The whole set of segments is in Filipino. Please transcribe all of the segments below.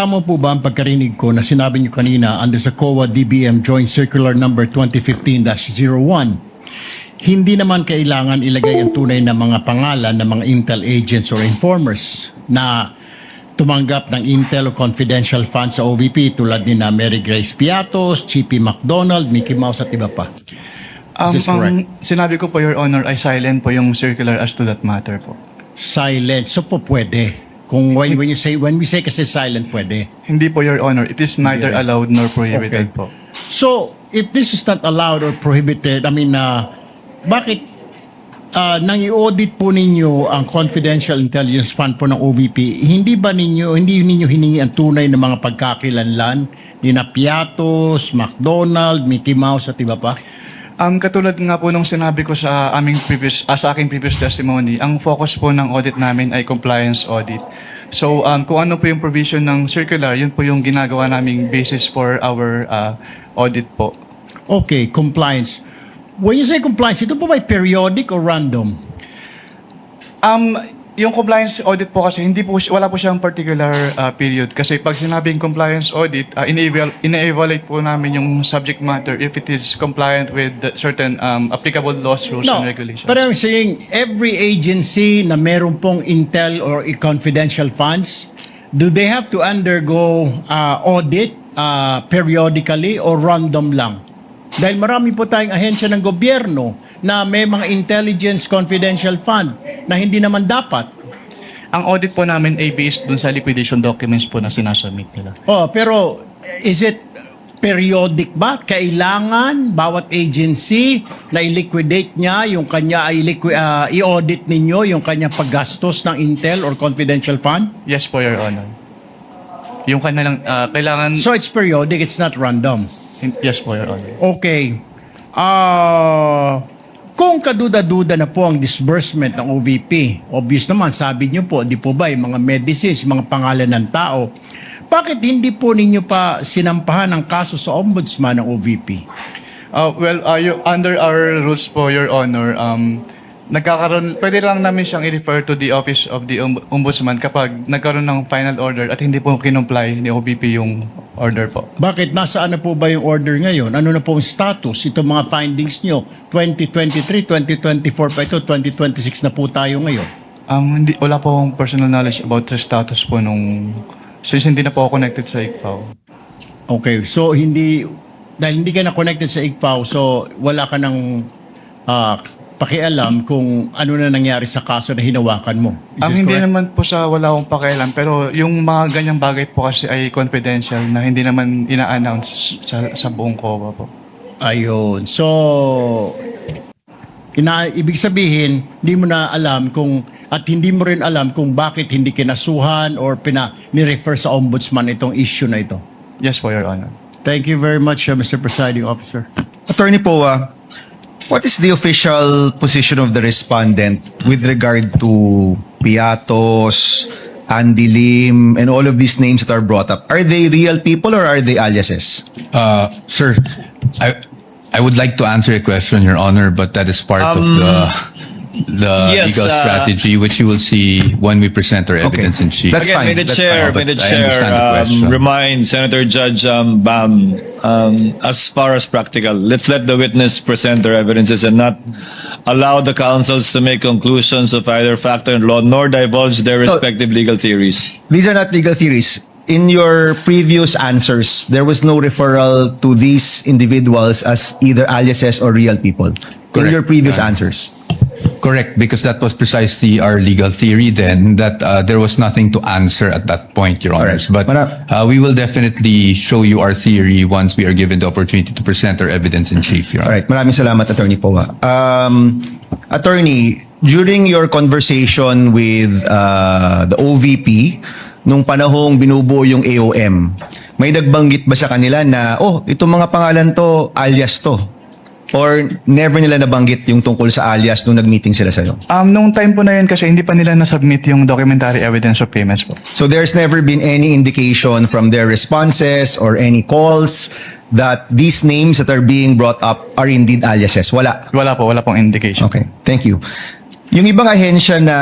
tama po ba ang pagkarinig ko na sinabi niyo kanina under sa COA DBM Joint Circular Number 2015-01, hindi naman kailangan ilagay ang tunay na mga pangalan ng mga intel agents or informers na tumanggap ng intel o confidential funds sa OVP tulad ni na Mary Grace Piatos, Chippy McDonald, Mickey Mouse at iba pa? Is this correct? Sinabi ko po, Your Honor, ay silent po yung circular as to that matter po. Silent. So po pwede. Kung when we say kasi silent, pwede. Hindi po, Your Honor. It is neither allowed nor prohibited po. So, if this is not allowed or prohibited, bakit nang i-audit po ninyo ang confidential intelligence fund po ng OVP, hindi ninyo hiningi ang tunay na mga pagkakilanlan ni na Piatos, McDonald, Mickey Mouse at iba pa? Katulad nga po nung sinabi ko sa sa aking previous testimony, ang focus po ng audit namin ay compliance audit. So, kung ano po yung provision ng circular, yun po yung ginagawa naming basis for our audit po. Okay, compliance. When you say compliance, ito po ba periodic or random? Yung compliance audit po kasi wala po siyang particular period kasi pag sinabing compliance audit, ina-evaluate po namin yung subject matter if it is compliant with certain applicable laws, rules, and regulations. But I'm saying every agency na meron pong intel or confidential funds, do they have to undergo audit periodically or random lang? Dahil marami po tayong ahensya ng gobyerno na may mga intelligence confidential fund na hindi naman dapat. Ang audit po namin ay based dun sa liquidation documents po na sinasubmit nila. Pero is it periodic ba? Kailangan bawat agency na i-liquidate niya yung kanya i-audit ninyo yung kanya paggastos ng intel or confidential fund? Yes po, Your Honor. Yung kanilang kailangan... So it's periodic, it's not random. Yes po, Your Honor. Okay. Kung kaduda-duda na po ang disbursement ng OVP, obvious naman, sabi niyo po, di po ba, yung mga medicines, mga pangalan ng tao, bakit hindi po ninyo pa sinampahan ang kaso sa ombudsman ng OVP? Under our rules po, Your Honor, pwede lang namin siyang i-refer to the Office of the Ombudsman kapag nagkaroon ng final order at hindi po kinumply ni OVP yung order po. Bakit? Nasaan na po ba yung order ngayon? Ano na po yung status? Itong mga findings nyo, 2023, 2024 pa ito, 2026 na po tayo ngayon. Wala po akong personal knowledge about the status po since hindi na po ako connected sa ICFAO. Okay, so dahil hindi ka na connected sa ICFAO, so wala ka ng pakialam kung ano na nangyari sa kaso na hinawakan mo. Hindi naman po wala akong pakialam, pero yung mga ganyang bagay po kasi ay confidential na hindi naman ina-announce sa buong COA po. Ayun. So, ibig sabihin, hindi mo na alam at hindi mo rin alam kung bakit hindi kinasuhan or ni-refer sa ombudsman itong issue na ito. Yes po, Your Honor. Thank you very much, Mr. Presiding Officer. Attorney Poa, what is the official position of the respondent with regard to Piatos, Andy Lim, and all of these names that are brought up? Are they real people or are they aliases? Sir, I would like to answer a question, Your Honor, but that is part of the yes, legal strategy, which you will see when we present our evidence in chief. That's Again, fine. may the That's chair, fine. may the I understand the question. chair remind Senator Judge Bam, as far as practical, let's let the witness present their evidences and not allow the counsels to make conclusions of either fact or law, nor divulge their respective legal theories. These are not legal theories. In your previous answers, there was no referral to these individuals as either aliases or real people. In Correct. your previous answers. Correct, because that was precisely our legal theory then, that there was nothing to answer at that point, Your Honors. But we will definitely show you our theory once we are given the opportunity to present our evidence in chief, Your Honor. Alright, maraming salamat, Attorney Poa. Attorney, during your conversation with the OVP, nung panahong binubuo yung AOM, may nagbanggit ba sa kanila na, itong mga pangalan to, alias to? Or never nila nabanggit yung tungkol sa alias nung nag-meeting sila sa'yo? Nung time po na yun kasi hindi pa nila nasubmit yung documentary evidence of payments po. So there's never been any indication from their responses or any calls that these names that are being brought up are indeed aliases? Wala? Wala pong indication. Okay, thank you. Yung ibang ahensya na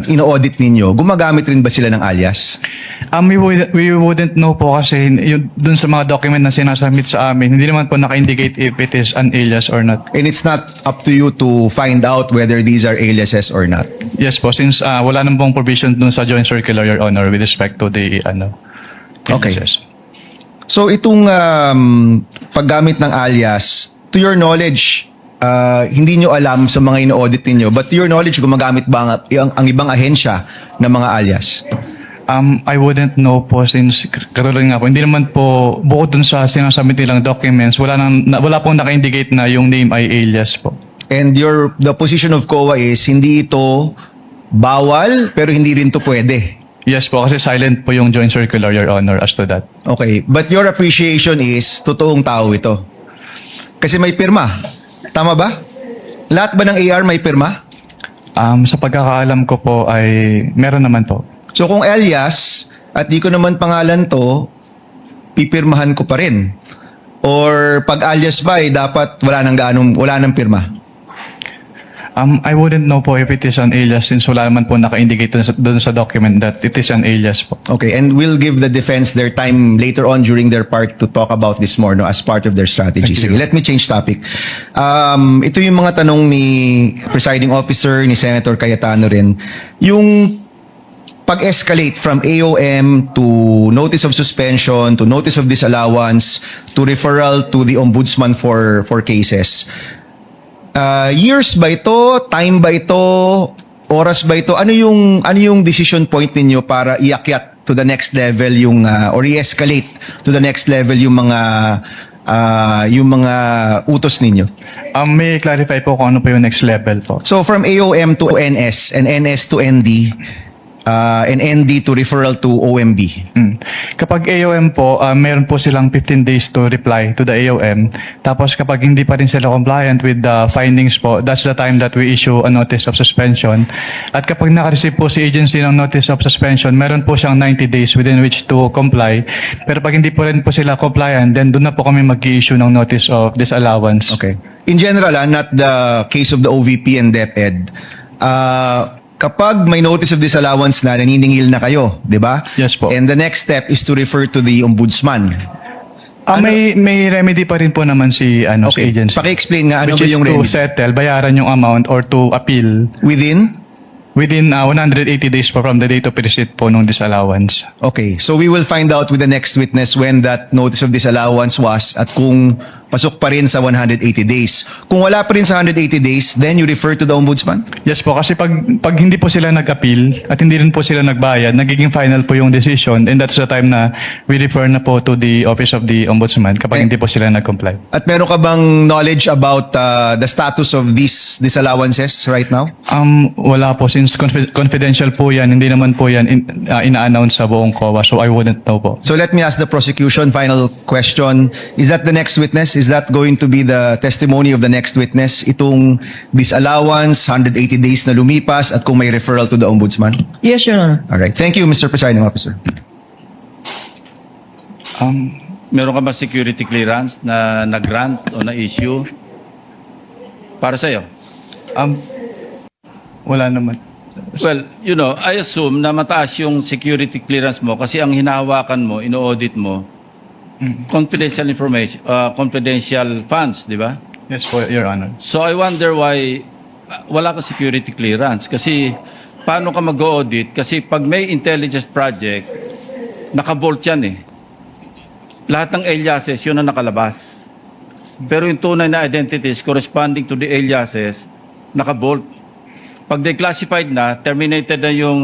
ino-audit ninyo, gumagamit rin ba sila ng alias? We wouldn't know po kasi yun, dun sa mga document na sinasubmit sa amin, hindi naman po naka-indicate if it is an alias or not. And it's not up to you to find out whether these are aliases or not. Yes po, since wala nang pong provision dun sa joint circular, Your Honor, with respect to the Okay. aliases. So itong paggamit ng alias, to your knowledge, hindi nyo alam sa mga ino-audit ninyo, but to your knowledge, gumagamit ba ang ibang ahensya ng mga alias? I wouldn't know po since katulad nga po, hindi naman po bukod dun sa sinasubmit nilang documents, wala pong naka-indicate na yung name ay alias po. And the position of COA is hindi ito bawal, pero hindi rin to pwede. Yes po, kasi silent po yung joint circular, Your Honor, as to that. Okay, but your appreciation is totoong tao ito. Kasi may pirma. Tama ba? Lahat ba ng AR may pirma? Sa pagkakaalam ko po ay meron naman po. So kung alias at di ko naman pangalan to, pipirmahan ko pa rin. Or pag alias ba ay dapat wala nang pirma. I wouldn't know po if it is an alias since wala naman po naka-indicate dun sa document that it is an alias po. Okay, and we'll give the defense their time later on during their part to talk about this more, no, as part of their strategy. Thank Sige, you. let me change topic. Ito yung mga tanong ni presiding officer, ni Senator Cayetano rin. Yung pag-escalate from AOM to notice of suspension, to notice of disallowance, to referral to the ombudsman for cases. Years ba ito? Time ba ito? Oras ba ito? Ano yung decision point ninyo para iakyat to the next level yung or i-escalate to the next level yung mga utos ninyo? May clarify po kung ano po yung next level po. So from AOM to NS and NS to ND and ND to referral to OMB. Kapag AOM po, meron po silang 15 days to reply to the AOM. Tapos kapag hindi pa rin sila compliant with the findings po, that's the time that we issue a notice of suspension. At kapag naka-receive po si agency ng notice of suspension, meron po siyang 90 days within which to comply. Pero pag hindi po rin po sila compliant, then doon na po kami mag-i-issue ng notice of disallowance. Okay. In general, not the case of the OVP and DepEd. Kapag may notice of disallowance na naniningil na kayo, di ba? Yes po. And the next step is to refer to the ombudsman. May remedy pa rin po naman si si agency. Paki-explain nga ano which ba is yung to remedy? settle, bayaran yung amount or to appeal within 180 days po from the date of receipt po ng disallowance. Okay. So we will find out with the next witness when that notice of disallowance was at kung pasok pa rin sa 180 days. Kung wala pa rin sa 180 days, then you refer to the ombudsman? Yes po, kasi pag hindi po sila nag-appeal at hindi rin po sila nagbayad, nagiging final po yung decision and that's the time na we refer na po to the office of the ombudsman kapag hindi po sila nag-comply. At meron ka bang knowledge about the status of these disallowances right now? Wala po, since confidential po yan, hindi naman po yan ina-announce sa buong COA, so I wouldn't know po. So let me ask the prosecution, final question. Is that the next witness? Is that going to be the testimony of the next witness? Itong disallowance, 180 days na lumipas, at kung may referral to the ombudsman? Yes, Your Honor. All right. Thank you, Mr. Presiding Officer. Meron ka ba security clearance na nag-grant o na-issue para sa'yo? Wala naman. Well, I assume na mataas yung security clearance mo kasi ang hinahawakan mo, ino-audit mo, confidential information, confidential funds, di ba? Yes po, Your Honor. So I wonder why wala kang security clearance kasi paano ka mag-audit? Kasi pag may intelligence project, naka-vault yan eh. Lahat ng aliases, yun ang nakalabas. Pero yung tunay na identities corresponding to the aliases, naka-vault. Pag declassified na, terminated na yung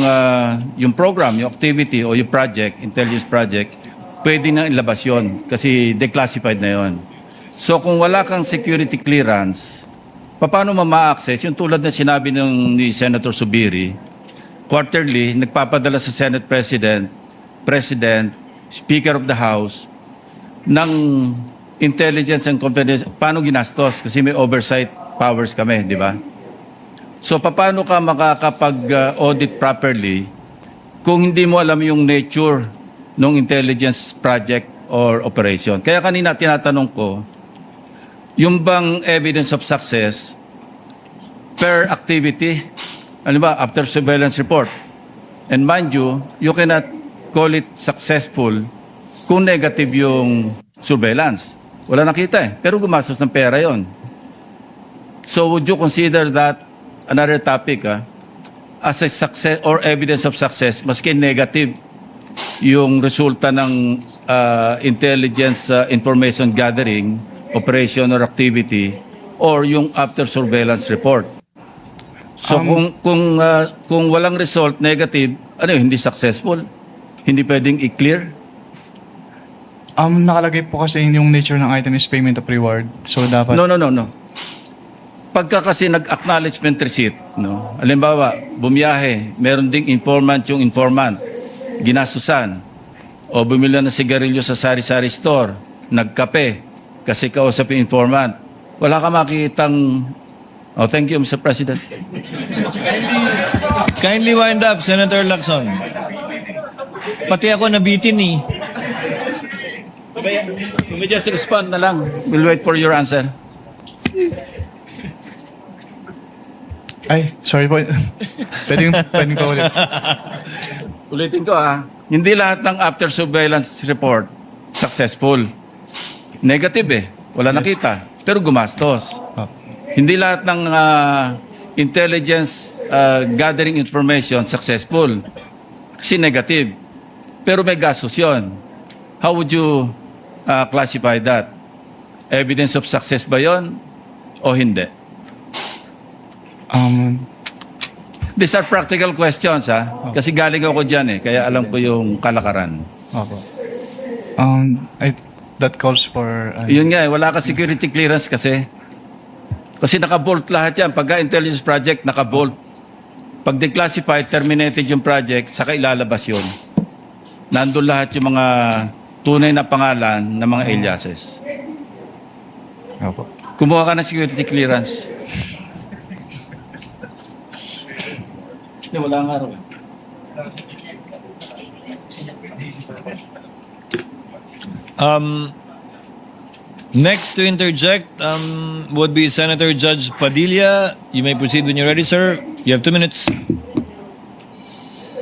program, yung activity o yung project, intelligence project, pwede na ilabas yun kasi declassified na yun. So kung wala kang security clearance, paano ma-access? Yung tulad na sinabi ni Senator Subiri, quarterly, nagpapadala sa Senate President, Speaker of the House, ng intelligence and confidence, paano ginastos? Kasi may oversight powers kami, di ba? So, paano ka makakapag-audit properly kung hindi mo alam yung nature ng intelligence project or operation? Kaya kanina tinatanong ko, yung bang evidence of success, per activity. Ano ba? After surveillance report. And mind you, you cannot call it successful kung negative yung surveillance. Wala nakita eh. Pero gumastos ng pera yon. So would you consider that another topic as a success or evidence of success, maski negative yung resulta ng intelligence information gathering, operation or activity, or yung after surveillance report? So kung walang result, negative, ano yun, hindi successful? Hindi pwedeng i-clear? Nakalagay po kasi yung nature ng item is payment of reward. So dapat... No. Pagka kasi nag-acknowledgement receipt, no? Halimbawa, bumiyahe, meron ding informant yung informant, ginasusan, o bumili ng sigarilyo sa sari-sari store, nagkape, kasi kausap yung informant. Wala ka makikitang... Oh, thank you, Mr. President. Kindly wind up, Senator Lacson. Pati ako nabitin eh. You may just respond na lang. We'll wait for your answer. Ay, sorry po. pwedeng pa ulit. Ulitin ko hindi lahat ng after surveillance report successful. Negative eh. Wala nakita. Pero gumastos. Oh. Hindi lahat ng intelligence gathering information successful. Kasi negative. Pero may gastos yun. How would you classify that? Evidence of success ba yun o hindi? These are practical questions kasi galing ako dyan kaya alam ko yung kalakaran. Opo. That calls for... Yun nga wala ka security clearance kasi naka-bolt lahat yan. Pagka intelligence project, naka-bolt. Pag declassified, terminated yung project, saka ilalabas yun. Nandun lahat yung mga tunay na pangalan ng mga aliases. Opo. Kumuha ka ng security clearance. Wala nga raw. Next to interject would be Senator Judge Padilla. You may proceed when you're ready, sir. You have 2 minutes.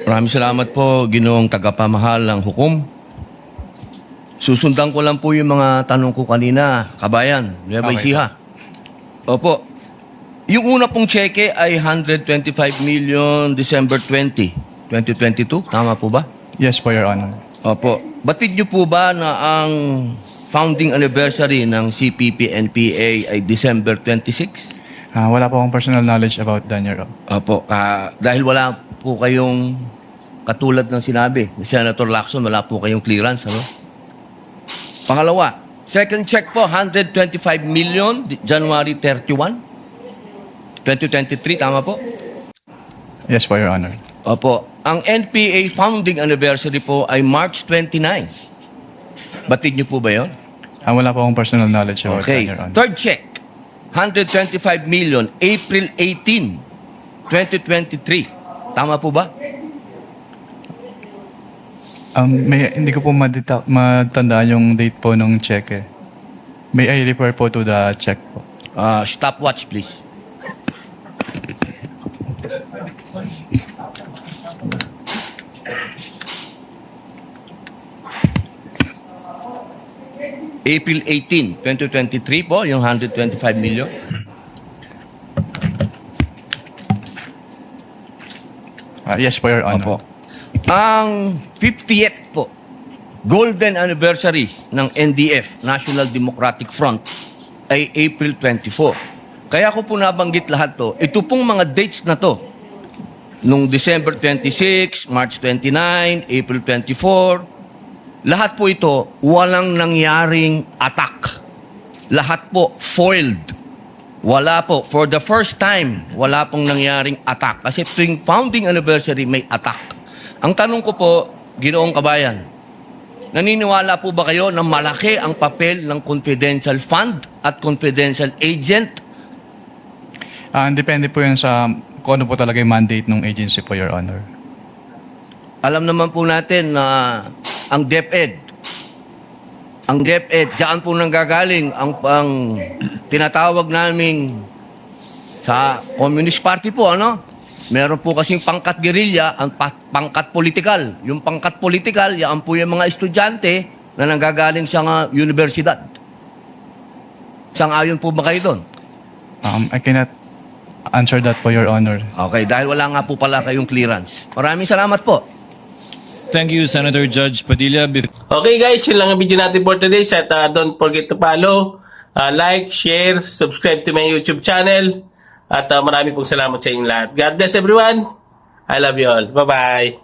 Maraming salamat po, Ginoong tagapamahal ng hukom. Susundan ko lang po yung mga tanong ko kanina, kabayan, Nueva Ecija. Opo. Yung una pong cheque ay 125 million December 20, 2022. Tama po ba? Yes po, Your Honor. Opo. Batid niyo po ba na ang founding anniversary ng CPP-NPA ay December 26? Wala po akong personal knowledge about that, Your Honor. Opo. Dahil wala po kayong katulad ng sinabi ni Senator Lacson, wala po kayong clearance, ano? Pangalawa, second check po, 125 million, January 31, 2023, tama po? Yes po, Your Honor. Opo. Ang NPA founding anniversary po ay March 29. Batid niyo po ba yun? Wala po akong personal knowledge about that, Okay. Your Honor. Third check, 125 million, April 18, 2023. Tama po ba? Hindi ko po matandaan yung date po ng check eh. May I refer po to the check po? Stopwatch, please. April 18, 2023 po, yung 125 million. Yes po, Your Opo. Honor. Ang 50th po, golden anniversary ng NDF, National Democratic Front, ay April 24. Kaya ko po nabanggit lahat to. Ito pong mga dates na to, nung December 26, March 29, April 24, lahat po ito, walang nangyaring attack. Lahat po foiled. Wala po. For the first time, wala pong nangyaring attack. Kasi tuwing founding anniversary, may attack. Ang tanong ko po, Ginoong Kabayan, naniniwala po ba kayo na malaki ang papel ng confidential fund at confidential agent? Depende po yan sa kung ano po talaga yung mandate ng agency po, Your Honor. Alam naman po natin na ang DepEd, diyan po nanggagaling ang tinatawag naming Sa Communist Party po, ano? Meron po kasing pangkat guerrilla, ang pangkat politikal. Yung pangkat politikal, yan po yung mga estudyante na nanggagaling sa universidad. Sang-ayon po ba kayo doon? I cannot answer that po, Your Honor. Okay, dahil wala nga po pala kayong clearance. Maraming salamat po. Thank you, Senator Judge Padilla. Okay guys, yun lang ang video natin for today. At don't forget to follow, like, share, subscribe to my YouTube channel. At marami pong salamat sa inyong lahat. God bless everyone. I love you all. Bye-bye.